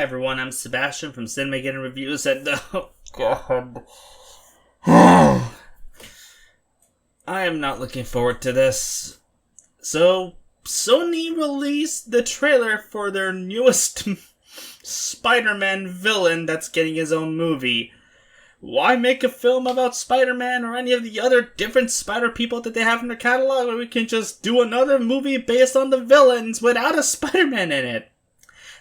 everyone, I'm Sebastian from Cinema Reviews, and oh god, I am not looking forward to this. So, Sony released the trailer for their newest Spider-Man villain that's getting his own movie. Why make a film about Spider-Man or any of the other different Spider people that they have in their catalog when we can just do another movie based on the villains without a Spider-Man in it?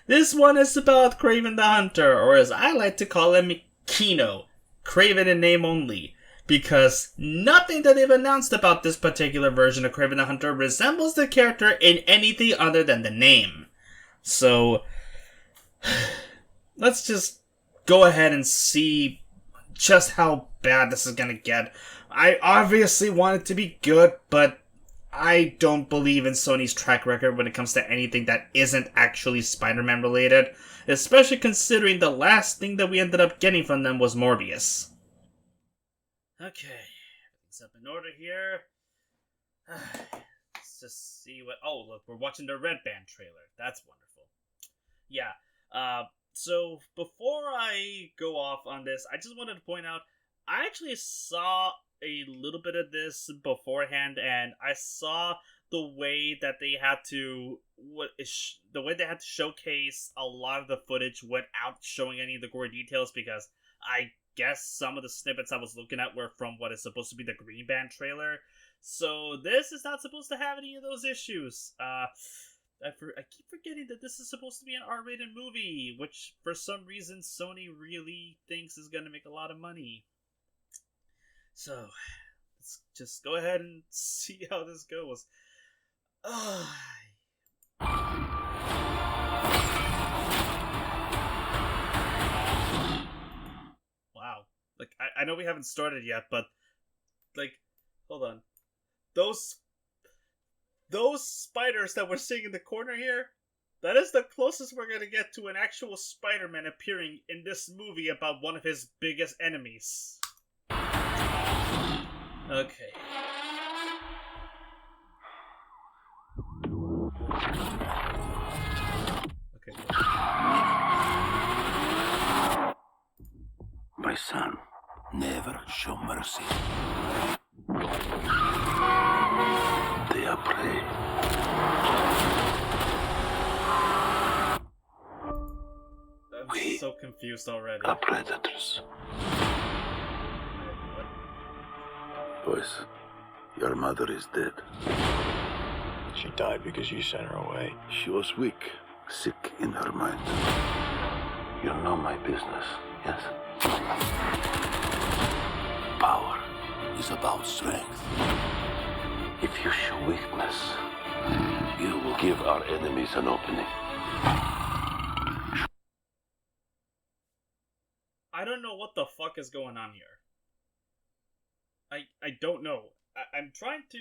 This one is about Kraven the Hunter, or as I like to call him, KINO, Kraven In Name Only, because nothing that they've announced about this particular version of Kraven the Hunter resembles the character in anything other than the name. So, let's just go ahead and see just how bad this is gonna get. I obviously want it to be good, but I don't believe in Sony's track record when it comes to anything that isn't actually Spider-Man related, especially considering the last thing that we ended up getting from them was Morbius. Okay, it's up in order here. Let's just see what... Oh, look, we're watching the Red Band trailer. That's wonderful. Yeah, so before I go off on this, I just wanted to point out, I actually saw a little bit of this beforehand, and I saw the way that they had to showcase a lot of the footage without showing any of the gory details, because I guess some of the snippets I was looking at were from what is supposed to be the Green Band trailer. So this is not supposed to have any of those issues. I keep forgetting that this is supposed to be an R-rated movie, which for some reason Sony really thinks is going to make a lot of money. So, let's just go ahead and see how this goes. Wow. Like, I know we haven't started yet, but, like, hold on. Those spiders that we're seeing in the corner here, that is the closest we're going to get to an actual Spider-Man appearing in this movie about one of his biggest enemies. Okay. Okay. My son, never show mercy. They are prey. I'm so confused already. Are predators. Boys, your mother is dead. She died because you sent her away. She was weak, sick in her mind. You know my business, yes? Power is about strength. If you show weakness, you will give our enemies an opening. I don't know what the fuck is going on here. I don't know. I'm trying to...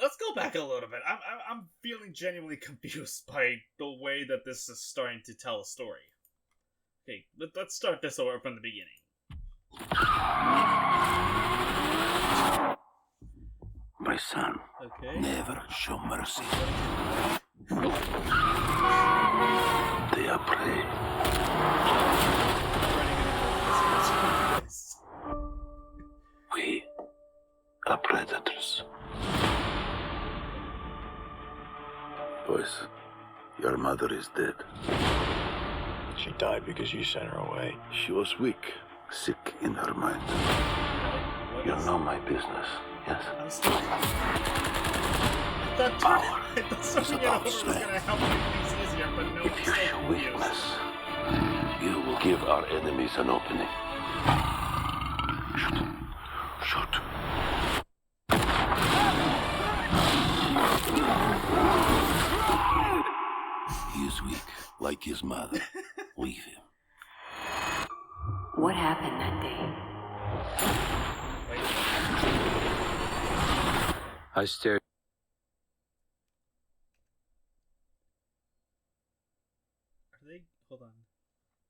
Let's go back a little bit. I'm feeling genuinely confused by the way that this is starting to tell a story. Okay, let's start this over from the beginning. My son, okay. Never show mercy. They are prey. We are predators. Boys, your mother is dead. She died because you sent her away. She was weak, sick in her mind. You know my business, yes? I'm still... I thought something over was going to help make things easier, but no. If you show weakness, you will give our enemies an opening. Shoot. He is weak, like his mother. Leave him. What happened that day? I stared. Are they? Hold on.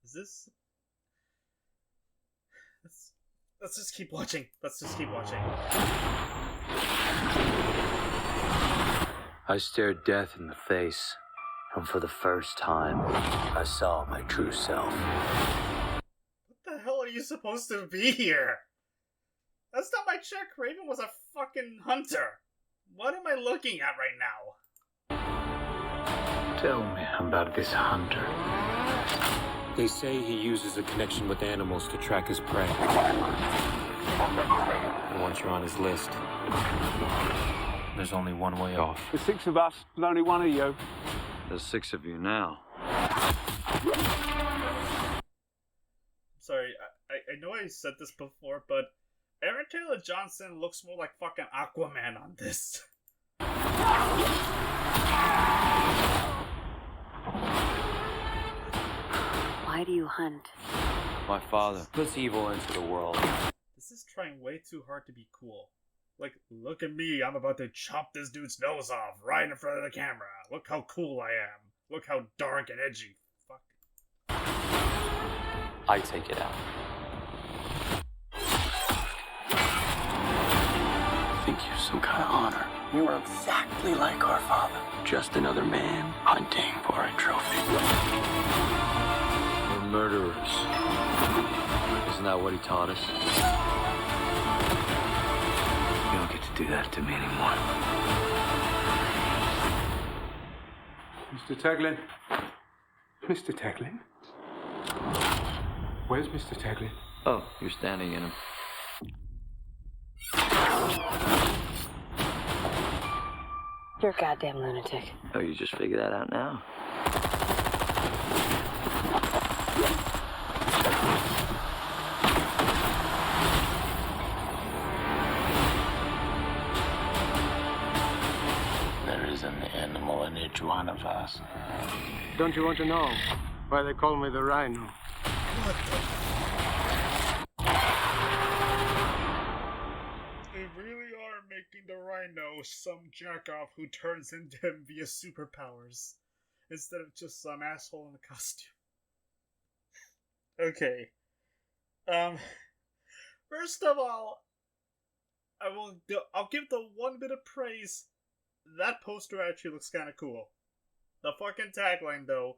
Is this? Let's just keep watching. I stared death in the face And for the first time, I saw my true self. What the hell are you supposed to be here? Last time I checked, Kraven was a fucking hunter. What am I looking at right now? Tell me about this hunter. They say he uses a connection with animals to track his prey. And once you're on his list, there's only one way off. There's 6 of us, and only one of you. There's 6 of you now. Sorry, I know I said this before, but Aaron Taylor Johnson looks more like fucking Aquaman on this. Why do you hunt? My father puts evil into the world. This is trying way too hard to be cool. Like, look at me, I'm about to chop this dude's nose off right in front of the camera. Look how cool I am. Look how dark and edgy. Fuck. I take it out. I think you're some kind of honor. You are exactly like our father. Just another man hunting for a trophy. We're murderers. Isn't that what he taught us? You don't get to do that to me anymore. Mr. Taglin. Mr. Taglin? Where's Mr. Taglin? Oh, you're standing in him. You're a goddamn lunatic. Oh, you just figured that out now? There is an animal in each one of us. Don't you want to know why they call me the Rhino? They really are making the Rhino some jackoff who turns into him via superpowers, instead of just some asshole in a costume. Okay. First of all, I'll give the one bit of praise. That poster actually looks kind of cool. The fucking tagline, though.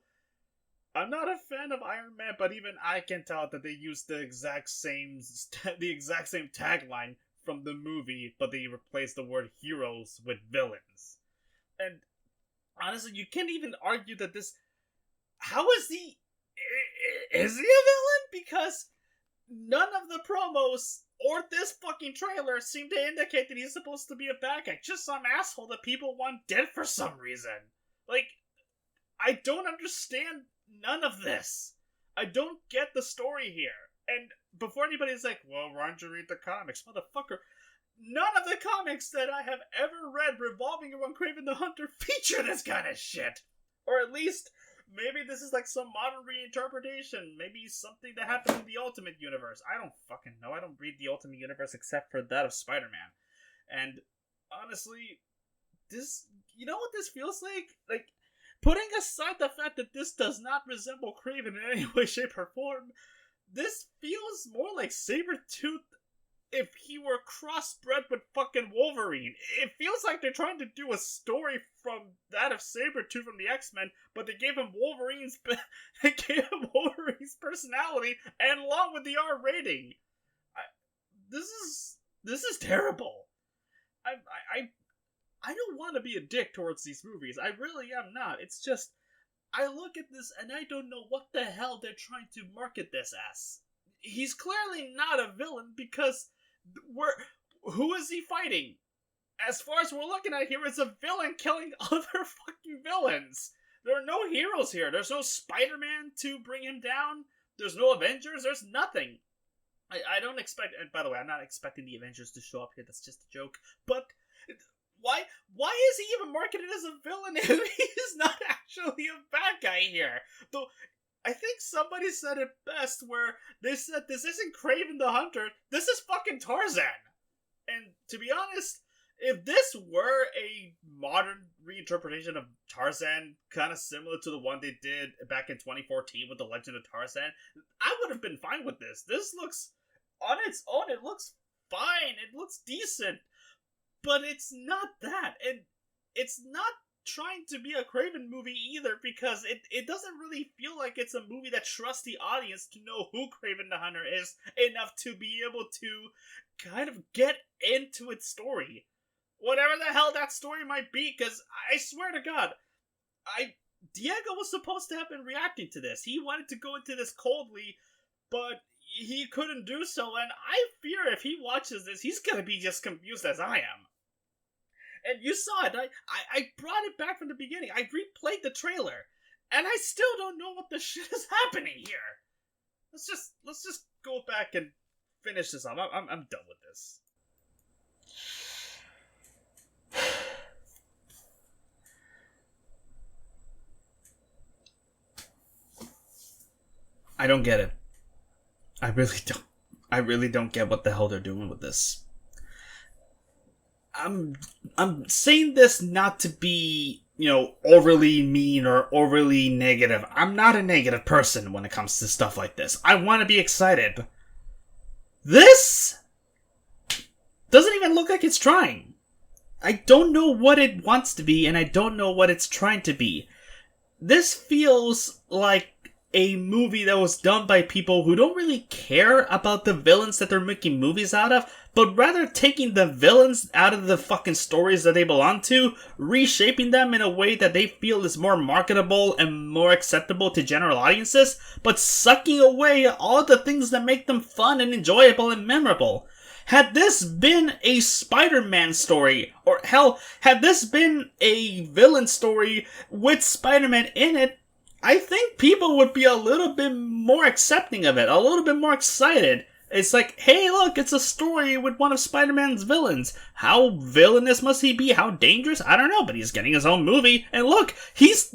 I'm not a fan of Iron Man, but even I can tell that they used the exact same tagline from the movie, but they replaced the word heroes with villains. And honestly, you can't even argue that this... How is he... Is he a villain? Because none of the promos or this fucking trailer seem to indicate that he's supposed to be a bad guy. Just some asshole that people want dead for some reason. Like, I don't understand none of this. I don't get the story here. And before anybody's like, well, why don't you read the comics? Motherfucker, none of the comics that I have ever read revolving around Kraven the Hunter feature this kind of shit. Or at least, maybe this is like some modern reinterpretation. Maybe something that happened in the Ultimate Universe. I don't fucking know. I don't read the Ultimate Universe except for that of Spider-Man. And honestly, this... You know what this feels like? Like, putting aside the fact that this does not resemble Kraven in any way, shape, or form, this feels more like Sabretooth if he were crossbred with fucking Wolverine. It feels like they're trying to do a story from that of Sabretooth from the X-Men, but they gave him Wolverine's personality and along with the R rating. This is terrible. I don't want to be a dick towards these movies. I really am not. It's just, I look at this and I don't know what the hell they're trying to market this as. He's clearly not a villain because who is he fighting? As far as we're looking at here, it's a villain killing other fucking villains. There are no heroes here. There's no Spider-Man to bring him down. There's no Avengers. There's nothing. I don't expect, and by the way, I'm not expecting the Avengers to show up here. That's just a joke. But why is he even marketed as a villain if he's not actually a bad guy here? Though, I think somebody said it best where they said this isn't Kraven the Hunter, this is fucking Tarzan. And to be honest, if this were a modern reinterpretation of Tarzan, kind of similar to the one they did back in 2014 with The Legend of Tarzan, I would have been fine with this. This looks, on its own, it looks fine, it looks decent. But it's not that, and it's not trying to be a Kraven movie either, because it doesn't really feel like it's a movie that trusts the audience to know who Kraven the Hunter is enough to be able to kind of get into its story. Whatever the hell that story might be, because I swear to God, Diego was supposed to have been reacting to this. He wanted to go into this coldly, but he couldn't do so, and I fear if he watches this, he's gonna be just confused as I am. And you saw it. I brought it back from the beginning. I replayed the trailer, and I still don't know what the shit is happening here. Let's just go back and finish this off. I'm done with this. I don't get it. I really don't. I really don't get what the hell they're doing with this. I'm saying this not to be, overly mean or overly negative. I'm not a negative person when it comes to stuff like this. I want to be excited. This doesn't even look like it's trying. I don't know what it wants to be, and I don't know what it's trying to be. This feels like a movie that was done by people who don't really care about the villains that they're making movies out of, but rather taking the villains out of the fucking stories that they belong to, reshaping them in a way that they feel is more marketable and more acceptable to general audiences, but sucking away all the things that make them fun and enjoyable and memorable. Had this been a Spider-Man story, or hell, had this been a villain story with Spider-Man in it, I think people would be a little bit more accepting of it, a little bit more excited. It's like, hey, look, it's a story with one of Spider-Man's villains. How villainous must he be? How dangerous? I don't know, but he's getting his own movie. And look, he's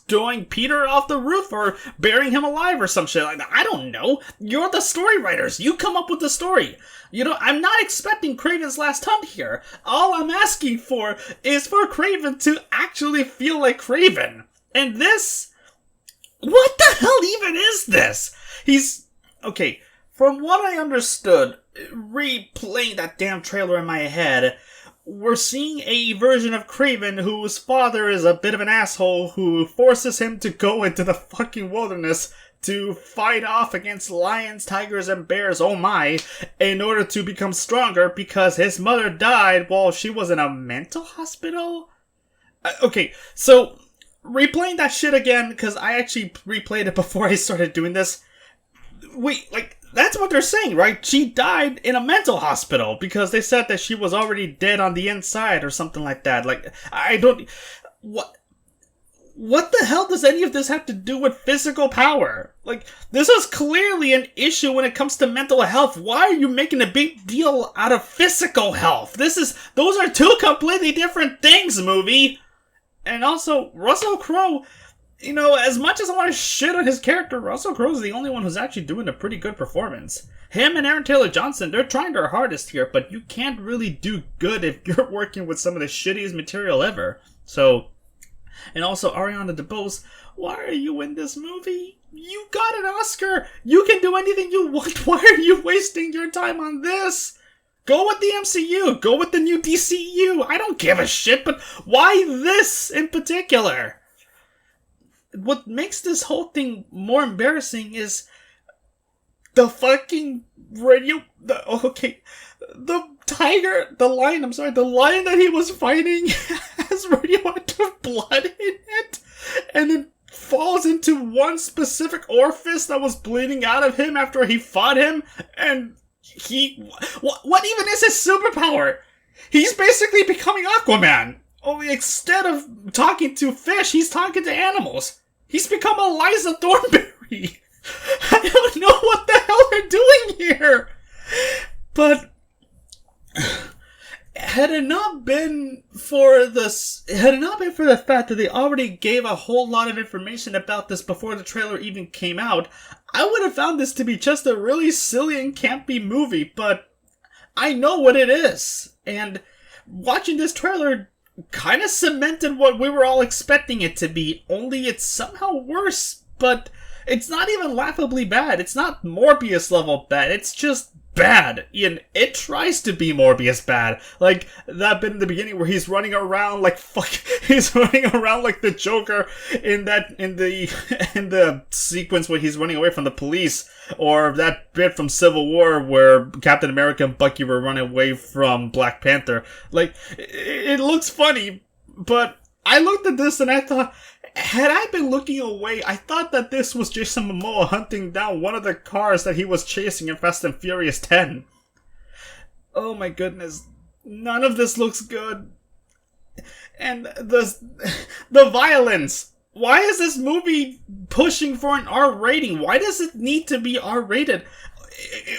throwing Peter off the roof or burying him alive or some shit like that. I don't know. You're the story writers. You come up with the story. I'm not expecting Kraven's Last Hunt here. All I'm asking for is for Kraven to actually feel like Kraven. And this... What the hell even is this? Okay, from what I understood, replaying that damn trailer in my head, we're seeing a version of Kraven whose father is a bit of an asshole who forces him to go into the fucking wilderness to fight off against lions, tigers, and bears, oh my, in order to become stronger because his mother died while she was in a mental hospital? Okay, so... replaying that shit again, because I actually replayed it before I started doing this. Wait, that's what they're saying, right? She died in a mental hospital because they said that she was already dead on the inside or something like that. I don't... What the hell does any of this have to do with physical power? This is clearly an issue when it comes to mental health. Why are you making a big deal out of physical health? Those are two completely different things, movie. And also, Russell Crowe, as much as I want to shit on his character, Russell Crowe's the only one who's actually doing a pretty good performance. Him and Aaron Taylor-Johnson, they're trying their hardest here, but you can't really do good if you're working with some of the shittiest material ever. So, and also Ariana DeBose, why are you in this movie? You got an Oscar! You can do anything you want! Why are you wasting your time on this? Go with the MCU. Go with the new DCU. I don't give a shit, but why this in particular? What makes this whole thing more embarrassing is the fucking the lion that he was fighting has radioactive blood in it, and it falls into one specific orifice that was bleeding out of him after he fought him, and what even is his superpower? He's basically becoming Aquaman. Only instead of talking to fish, he's talking to animals. He's become Eliza Thornberry. I don't know what the hell they're doing here. But had it not been for the fact that they already gave a whole lot of information about this before the trailer even came out, I would have found this to be just a really silly and campy movie, but I know what it is. And watching this trailer kind of cemented what we were all expecting it to be, only it's somehow worse, but it's not even laughably bad. It's not Morbius level bad. It's just bad. Ian, it tries to be Morbius bad. Like that bit in the beginning where he's running around like he's running around like the Joker in the sequence where he's running away from the police, or that bit from Civil War where Captain America and Bucky were running away from Black Panther. Like, it looks funny, but I looked at this and I thought, had I been looking away, I thought that this was Jason Momoa hunting down one of the cars that he was chasing in Fast and Furious 10. Oh my goodness. None of this looks good. And the violence. Why is this movie pushing for an R rating? Why does it need to be R rated?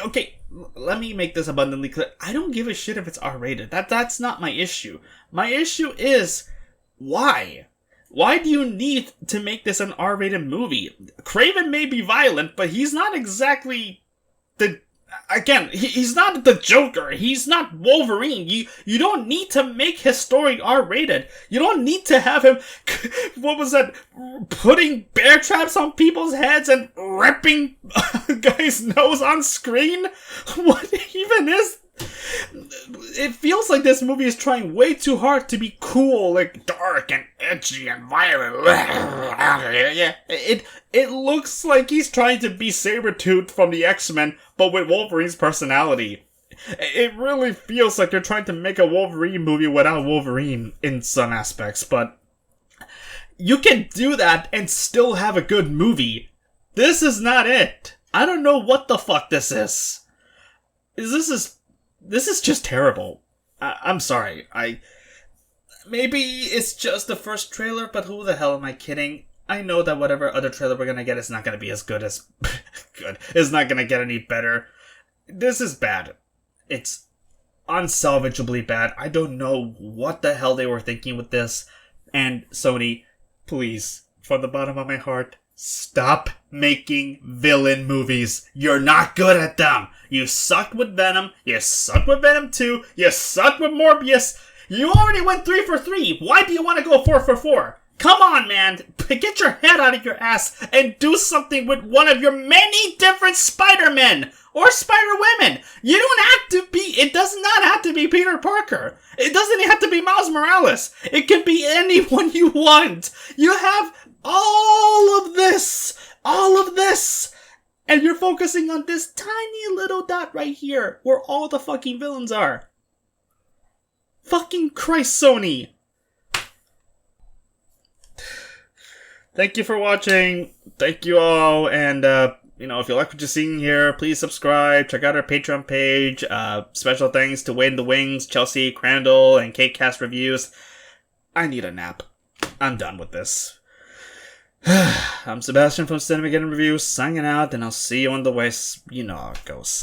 Okay, let me make this abundantly clear. I don't give a shit if it's R rated. That's not my issue. My issue is, why? Why do you need to make this an R-rated movie? Kraven may be violent, but he's not exactly the... Again, he's not the Joker. He's not Wolverine. You don't need to make his story R-rated. You don't need to have him... What was that? Putting bear traps on people's heads and ripping a guy's nose on screen? What even is... It feels like this movie is trying way too hard to be cool, like dark and edgy and violent. It looks like he's trying to be Sabretooth from the X-Men, but with Wolverine's personality. It really feels like they're trying to make a Wolverine movie without Wolverine in some aspects, but you can do that and still have a good movie. This is not it. I don't know what the fuck this is. This is just terrible. I'm sorry. Maybe it's just the first trailer, but who the hell am I kidding? I know that whatever other trailer we're gonna get is not gonna be as good as... good. It's not gonna get any better. This is bad. It's unsalvageably bad. I don't know what the hell they were thinking with this. And Sony, please, from the bottom of my heart, stop making villain movies. You're not good at them. You sucked with Venom. You sucked with Venom 2. You sucked with Morbius. You already went 3 for 3. Why do you want to go 4 for 4? Come on, man. Get your head out of your ass and do something with one of your many different Spider-Men or Spider-Women. You don't have to be... It does not have to be Peter Parker. It doesn't have to be Miles Morales. It can be anyone you want. You have all of this. And you're focusing on this tiny little dot right here, where all the fucking villains are. Fucking Christ, Sony! Thank you for watching. Thank you all. And, if you like what you're seeing here, please subscribe. Check out our Patreon page. Special thanks to Wade in the Wings, Chelsea, Crandall, and KateCast Reviews. I need a nap. I'm done with this. I'm Sebastian from Cinema Reviews, signing out, and I'll see you on the way. You know how it goes.